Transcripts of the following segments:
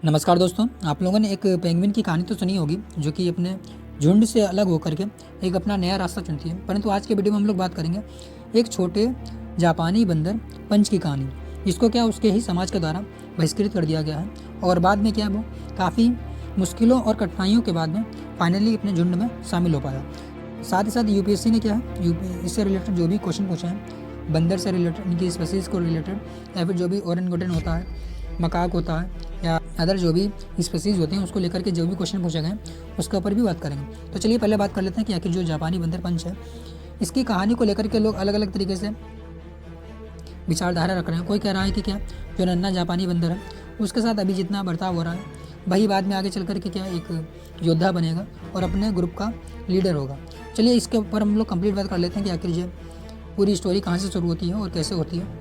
नमस्कार दोस्तों, आप लोगों ने एक पेंगुइन की कहानी तो सुनी होगी जो कि अपने झुंड से अलग होकर के एक अपना नया रास्ता चुनती है। परंतु आज के वीडियो में हम लोग बात करेंगे एक छोटे जापानी बंदर पंच की कहानी, जिसको क्या उसके ही समाज के द्वारा बहिष्कृत कर दिया गया है और बाद में क्या वो काफ़ी मुश्किलों और कठिनाइयों के बाद में फाइनली अपने झुंड में शामिल हो पाया। साथ ही साथ यूपीएससी ने क्या है इससे रिलेटेड जो भी क्वेश्चन पूछे हैं, बंदर से रिलेटेड, इनकी स्पीसीज़ को रिलेटेड, या फिर जो भी ओरेंगुटन होता है, मकाक होता है, या अदर जो भी स्पीसीज़ होते हैं उसको लेकर के जो भी क्वेश्चन पूछे गए उसके ऊपर भी बात करेंगे। तो चलिए पहले बात कर लेते हैं कि आखिर जो जापानी बंदर पंच है, इसकी कहानी को लेकर के लोग अलग अलग तरीके से विचारधारा रख रहे हैं। कोई कह रहा है कि क्या जो नन्हा जापानी बंदर है उसके साथ अभी जितना बर्ताव हो रहा है वही बाद में आगे चल कर के क्या एक योद्धा बनेगा और अपने ग्रुप का लीडर होगा। चलिए इसके ऊपर हम लोग कंप्लीट बात कर लेते हैं कि आखिर ये पूरी स्टोरी कहाँ से शुरू होती है और कैसे होती है।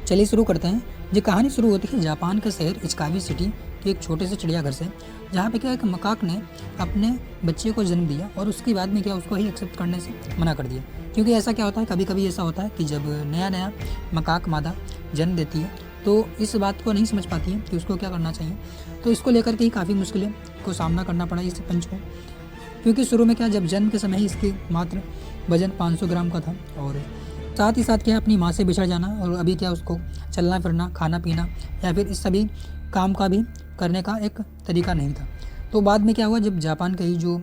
चलिए शुरू करते हैं। ये कहानी शुरू होती है जापान के शहर इचकावी सिटी के एक छोटे से चिड़ियाघर से, जहाँ पे क्या एक मकाक ने अपने बच्चे को जन्म दिया और उसके बाद में क्या उसको ही एक्सेप्ट करने से मना कर दिया। क्योंकि ऐसा क्या होता है, कभी कभी ऐसा होता है कि जब नया नया मकाक मादा जन्म देती है तो इस बात को नहीं समझ पाती है कि उसको क्या करना चाहिए। तो इसको लेकर के ही काफ़ी मुश्किलें को सामना करना पड़ा इस पंच को। क्योंकि शुरू में क्या जब जन्म के समय ही इसकी मात्र वजन 500 ग्राम का था और साथ ही साथ क्या अपनी माँ से बिछड़ जाना, और अभी क्या उसको चलना फिरना, खाना पीना या फिर इस सभी काम का भी करने का एक तरीका नहीं था। तो बाद में क्या हुआ, जब जापान के ही जो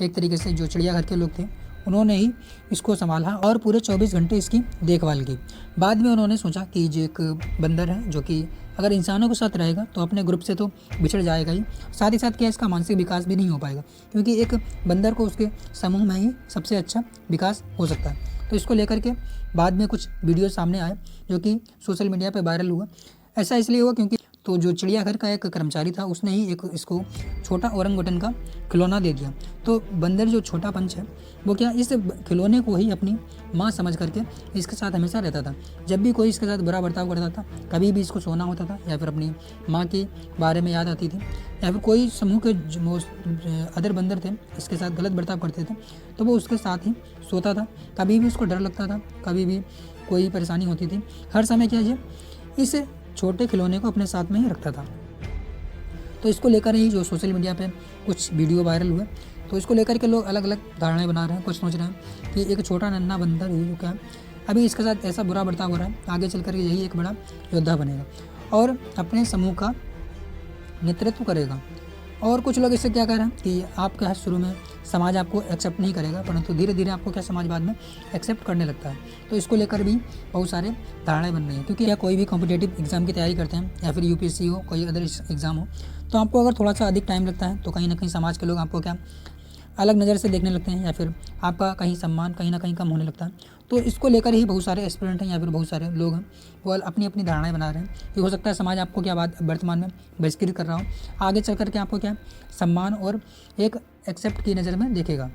एक तरीके से जो चिड़ियाघर के लोग थे उन्होंने ही इसको संभाला और पूरे 24 घंटे इसकी देखभाल की। बाद में उन्होंने सोचा कि जो एक बंदर है जो कि अगर इंसानों के साथ रहेगा तो अपने ग्रुप से तो बिछड़ जाएगा ही, साथ ही साथ क्या इसका मानसिक विकास भी नहीं हो पाएगा, क्योंकि एक बंदर को उसके समूह में ही सबसे अच्छा विकास हो सकता है। तो इसको लेकर के बाद में कुछ वीडियो सामने आए जो कि सोशल मीडिया पे वायरल हुआ। ऐसा इसलिए हुआ क्योंकि तो जो चिड़ियाघर का एक कर्मचारी था उसने ही एक इसको छोटा ओरंगुटन का खिलौना दे दिया। तो बंदर जो छोटा पंच है वो क्या इस खिलौने को ही अपनी माँ समझ करके इसके साथ हमेशा रहता था। जब भी कोई इसके साथ बुरा बर्ताव करता था, कभी भी इसको सोना होता था या फिर अपनी माँ के बारे में याद आती थी, या फिर कोई समूह के अदर बंदर थे इसके साथ गलत बर्ताव करते थे तो वो उसके साथ ही सोता था। कभी भी उसको डर लगता था, कभी भी कोई परेशानी होती थी, हर समय क्या ये इस छोटे खिलौने को अपने साथ में ही रखता था। तो इसको लेकर ही जो सोशल मीडिया पे कुछ वीडियो वायरल हुए, तो इसको लेकर के लोग अलग अलग धारणाएं बना रहे हैं। कुछ सोच रहे हैं कि एक छोटा नन्हा बंदर ही जो क्या अभी इसके साथ ऐसा बुरा बर्ताव हो रहा है, आगे चल कर यही एक बड़ा योद्धा बनेगा और अपने समूह का नेतृत्व करेगा। और कुछ लोग इससे क्या कह रहे हैं कि आप क्या शुरू में समाज आपको एक्सेप्ट नहीं करेगा, परंतु धीरे धीरे आपको क्या समाज बाद में एक्सेप्ट करने लगता है। तो इसको लेकर भी बहुत सारे धारणाएं बन रही हैं। क्योंकि या कोई भी कॉम्पिटेटिव एग्जाम की तैयारी करते हैं या फिर यूपीएससी हो, कोई अदर एग्जाम हो, तो आपको अगर थोड़ा सा अधिक टाइम लगता है तो कहीं ना कहीं समाज के लोग आपको क्या अलग नज़र से देखने लगते हैं या फिर आपका कहीं सम्मान कहीं ना कहीं कम होने लगता है। तो इसको लेकर ही बहुत सारे एस्पिरेंट हैं या फिर बहुत सारे लोग हैं वो अपनी अपनी धारणाएं बना रहे हैं कि हो सकता है समाज आपको क्या बात वर्तमान में बहिष्कृत कर रहा हो, आगे चल कर के आपको क्या सम्मान और एक एक्सेप्ट की नज़र में देखेगा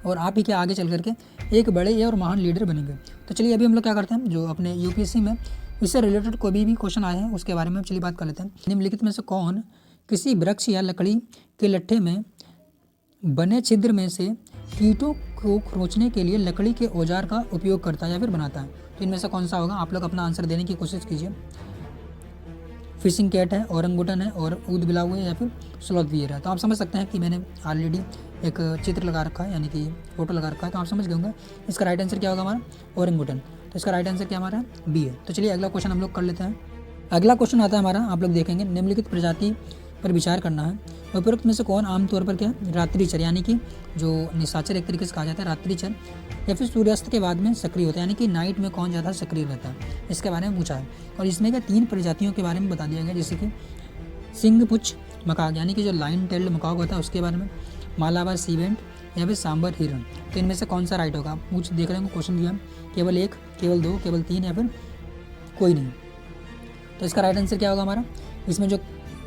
और आप ही क्या आगे चल करके एक बड़े और महान लीडर बनेंगे। तो चलिए अभी हम लोग क्या करते हैं, जो अपने यूपीएससी में इससे रिलेटेड कोई भी क्वेश्चन आए हैं उसके बारे में चलिए बात कर लेते हैं। निम्नलिखित में से कौन किसी वृक्ष या लकड़ी के लट्ठे में बने छिद्र में से कीटों को खरोंचने के लिए लकड़ी के औजार का उपयोग करता है या फिर बनाता है? तो इनमें से कौन सा होगा? आप लोग अपना आंसर देने की कोशिश कीजिए। फिशिंग कैट है, ओरंगुटन है और ऊद बिलाव है या फिर स्लॉथ बियर है। तो आप समझ सकते हैं कि मैंने ऑलरेडी एक चित्र लगा रखा है, यानी कि फोटो लगा रखा है, तो आप समझ गए होंगे इसका राइट आंसर क्या होगा हमारा, ओरंगुटन। तो इसका राइट आंसर क्या हमारा बी है। तो चलिए अगला क्वेश्चन हम लोग कर लेते हैं। अगला क्वेश्चन आता है हमारा, आप लोग देखेंगे, निम्नलिखित प्रजाति पर विचार करना है। उपरोक्त में से कौन आमतौर पर क्या रात्रिचर, यानी कि जो निशाचर एक तरीके से कहा जाता है रात्रिचर, या फिर सूर्यास्त के बाद में सक्रिय होता है, यानी कि नाइट में कौन ज़्यादा सक्रिय रहता है, इसके बारे में पूछा है। और इसमें क्या 3 प्रजातियों के बारे में बता दिया गया, जैसे कि सिंगपुच्छ मकाक, यानी कि जो लाइन टेल्ड मकाक होता है उसके बारे में, मालाबार सीवेंट या फिर सांबर हिरन। तो इनमें से कौन सा राइट होगा? आप पूछ देख रहे हैं क्वेश्चन दिया, केवल 1, केवल 2, केवल 3 या फिर कोई नहीं। तो इसका राइट आंसर क्या होगा हमारा, इसमें जो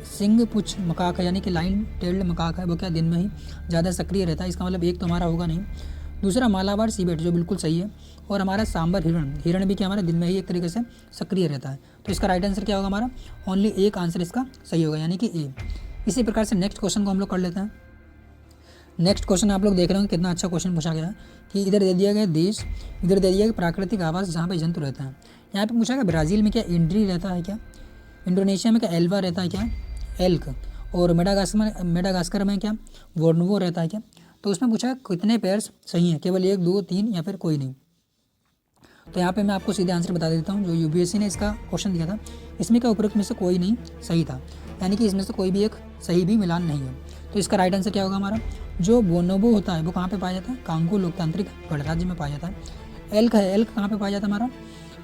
सिंग पुच्छ मकाक है यानी कि लाइन टेल्ड मकाक है वो क्या दिन में ही ज़्यादा सक्रिय रहता है, इसका मतलब एक तो हमारा होगा नहीं। दूसरा मालाबार सीबेट जो बिल्कुल सही है, और हमारा सांबर हिरण भी क्या हमारा दिन में ही एक तरीके से सक्रिय रहता है। तो इसका राइट आंसर क्या होगा हमारा, ओनली एक आंसर इसका सही होगा, यानी कि ए। इसी प्रकार से नेक्स्ट क्वेश्चन को हम लोग कर लेते हैं। नेक्स्ट क्वेश्चन आप लोग देख रहे होंगे कितना अच्छा क्वेश्चन पूछा गया है कि इधर दे दिया गया देश, इधर दे दिया गया प्राकृतिक आवास जहाँ पे जंतु रहता है। यहाँ पे पूछा गया ब्राज़ील में क्या इंड्री रहता है क्या, इंडोनेशिया में क्या एल्वा रहता है क्या, एल्क, और मेडागास्कर में क्या बोर्नवो रहता है क्या। तो उसमें पूछा है कितने पेयर्स सही हैं, केवल 1, 2, 3 या फिर कोई नहीं। तो यहाँ पे मैं आपको सीधे आंसर बता देता हूँ, जो यूपीएससी ने इसका क्वेश्चन दिया था इसमें क्या उपरोक्त में से कोई नहीं सही था, यानी कि इसमें से कोई भी एक सही भी मिलान नहीं है। तो इसका राइट आंसर क्या होगा हमारा, जो बोनोबो होता है वो कहाँ पे पाया जाता है, कांगो लोकतांत्रिक गणराज्य में पाया जाता है। एल्क है, एल्क कहाँ पे पाया जाता है हमारा,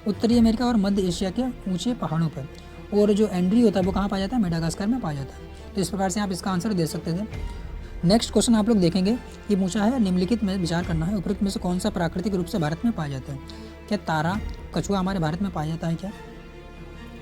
उत्तरी अमेरिका और मध्य एशिया के ऊंचे पहाड़ों पर। और जो एंड्री होता है वो कहाँ पाया जाता है, मेडागास्कर में पाया जाता है। तो इस प्रकार से आप इसका आंसर दे सकते थे। नेक्स्ट क्वेश्चन आप लोग देखेंगे, ये पूछा है निम्नलिखित में विचार करना है, उपरोक्त में से कौन सा प्राकृतिक रूप से भारत में पाया जाता है। क्या तारा कछुआ हमारे भारत में पाया जाता है क्या,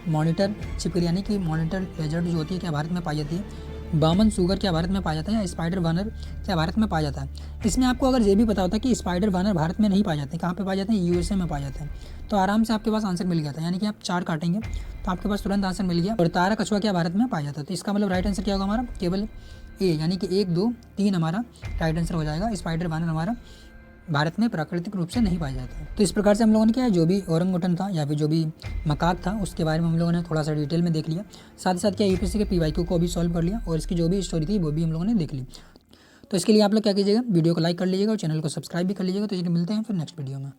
मॉनिटर छिपकली यानी कि मॉनिटर लेजर्ड जो होती है क्या भारत में पाई जाती है, बामन सुगर क्या भारत में पाया जाता है, या स्पाइडर वानर क्या भारत में पाया जाता है। इसमें आपको अगर ये भी पता होता है कि स्पाइडर वानर भारत में नहीं पाए जाते, कहाँ पे पाए जाते हैं, यूएसए में पाए जाते हैं, तो आराम से आपके पास आंसर मिल गया था। यानी कि आप 4 काटेंगे तो आपके पास तुरंत आंसर मिल गया। और तारा कछुआ क्या भारत में पाया जाता है, तो इसका मतलब राइट आंसर क्या होगा हमारा, केवल ए, यानी कि 1, 2, 3 हमारा राइट आंसर हो जाएगा। स्पाइडर वानर हमारा भारत में प्राकृतिक रूप से नहीं पाया जाता है। तो इस प्रकार से हम लोगों ने क्या है, जो भी औरंगुटन था या फिर जो भी मकाक था उसके बारे में हम लोगों ने थोड़ा सा डिटेल में देख लिया। साथ ही साथ क्या यूपीएससी के पीवाईक्यू को भी सॉल्व कर लिया और इसकी जो भी स्टोरी थी वो भी हम लोगों ने देख ली। तो इसके लिए आप लोग क्या कीजिएगा, वीडियो को लाइक कर लीजिएगा और चैनल को सब्सक्राइब भी कर लीजिएगा। तो चलिए मिलते हैं फिर नेक्स्ट वीडियो में।